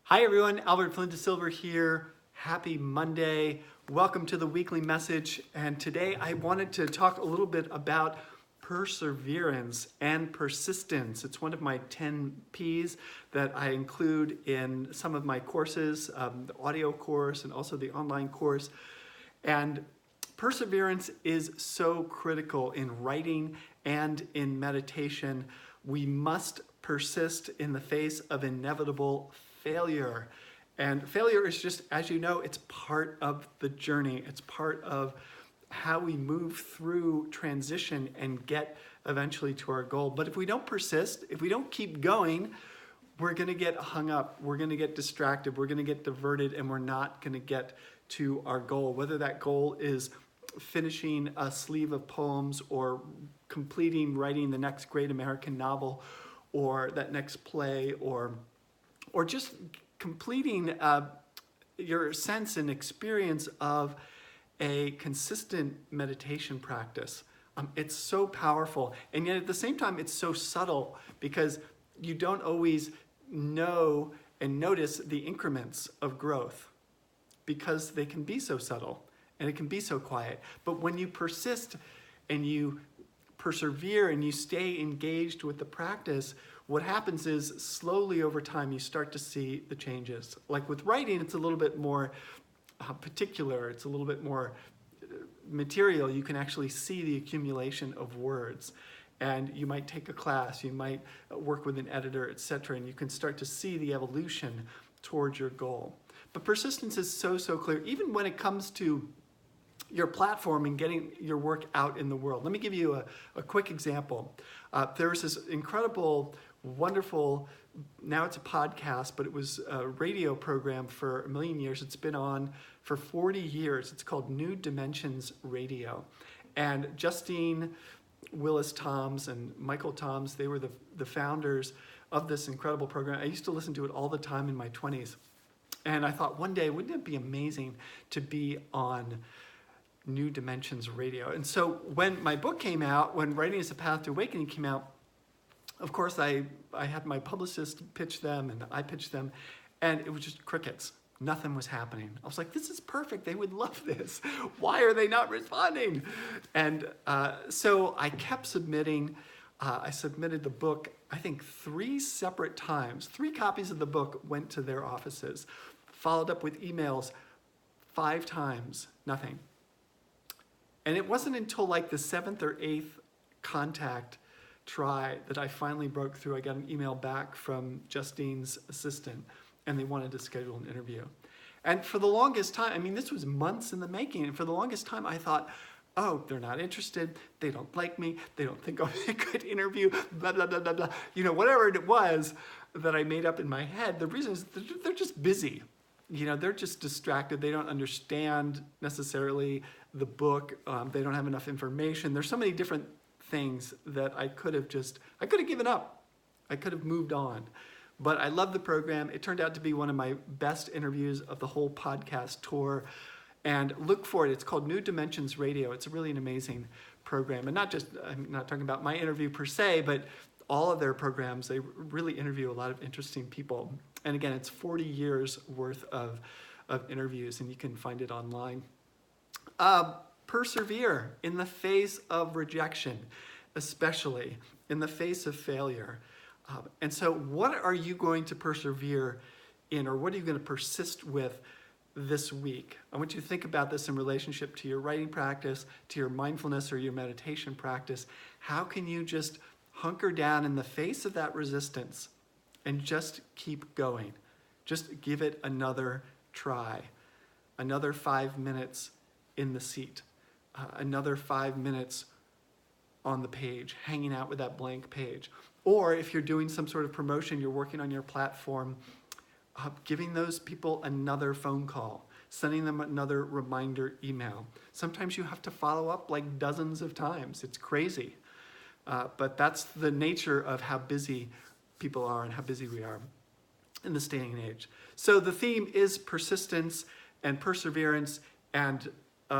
Hi everyone, Albert Flynn DeSilver here. Happy Monday. Welcome to the weekly message. And today I wanted to talk a little bit about perseverance and persistence. It's one of my 10 P's that I include in some of my courses, the audio course and also the online course. And perseverance is so critical in writing and in meditation. We must persist in the face of inevitable failure. And failure is just, as you know, it's part of the journey. It's part of how we move through transition and get eventually to our goal. But if we don't persist, if we don't keep going, we're going to get hung up, we're going to get distracted, we're going to get diverted, and we're not going to get to our goal. Whether that goal is finishing a sleeve of poems or writing the next great American novel or that next play or just completing your sense and experience of a consistent meditation practice. It's so powerful, and yet at the same time it's so subtle because you don't always know and notice the increments of growth because they can be so subtle and it can be so quiet. But when you persist and you persevere and you stay engaged with the practice, what happens is slowly over time you start to see the changes. Like with writing, it's a little bit more particular, it's a little bit more material. You can actually see the accumulation of words. And you might take a class, you might work with an editor, etc., and you can start to see the evolution towards your goal. But persistence is so clear, even when it comes to your platform and getting your work out in the world. Let me give you a quick example. There was this incredible, wonderful, now it's a podcast, but it was a radio program for a million years. It's been on for 40 years. It's called New Dimensions Radio. And Justine Willis Toms and Michael Toms, they were the founders of this incredible program. I used to listen to it all the time in my 20s. And I thought one day, wouldn't it be amazing to be on New Dimensions Radio? And so when my book came out, when Writing is a Path to Awakening came out, of course I had my publicist pitch them and I pitched them, and it was just crickets. Nothing was happening. I was like, this is perfect. They would love this. Why are they not responding? And so I kept submitting. I submitted the book, I think 3 separate times. 3 copies of the book went to their offices. Followed up with emails 5 times, nothing. And it wasn't until like the 7th or 8th contact try that I finally broke through. I got an email back from Justine's assistant, and they wanted to schedule an interview. And for the longest time, I mean, this was months in the making, and for the longest time I thought, oh, they're not interested, they don't like me, they don't think I'll be a good interview, blah, blah, blah, blah, blah. You know, whatever it was that I made up in my head, the reason is they're just busy. You know, they're just distracted. They don't understand necessarily the book. They don't have enough information. There's so many different things that I could have given up. I could have moved on. But I love the program. It turned out to be one of my best interviews of the whole podcast tour. And look for it. It's called New Dimensions Radio. It's really an amazing program. And not just, I'm not talking about my interview per se, but all of their programs, they really interview a lot of interesting people. And again, it's 40 years worth of interviews, and you can find it online. Persevere in the face of rejection, especially in the face of failure. And so what are you going to persevere in, or what are you going to persist with this week? I want you to think about this in relationship to your writing practice, to your mindfulness or your meditation practice. How can you just hunker down in the face of that resistance and just keep going? Just give it another try. Another 5 minutes in the seat. Another 5 minutes on the page, hanging out with that blank page. Or if you're doing some sort of promotion, you're working on your platform, giving those people another phone call, sending them another reminder email. Sometimes you have to follow up like dozens of times. It's crazy. But that's the nature of how busy people are and how busy we are in this day and age. So the theme is persistence and perseverance, and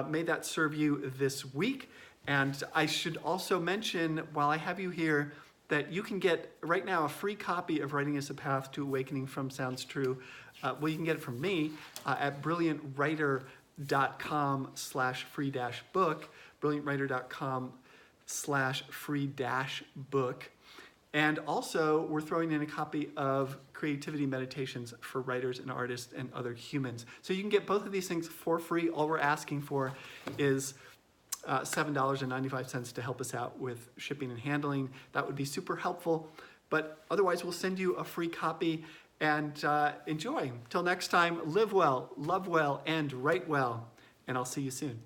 may that serve you this week. And I should also mention, while I have you here, that you can get right now a free copy of Writing is a Path to Awakening from Sounds True. Well, you can get it from me at brilliantwriter.com/free-book, brilliantwriter.com/free-book. And also, we're throwing in a copy of Creativity Meditations for Writers and Artists and Other Humans. So you can get both of these things for free. All we're asking for is $7.95 to help us out with shipping and handling. That would be super helpful. But otherwise, we'll send you a free copy and enjoy. Till next time, live well, love well, and write well. And I'll see you soon.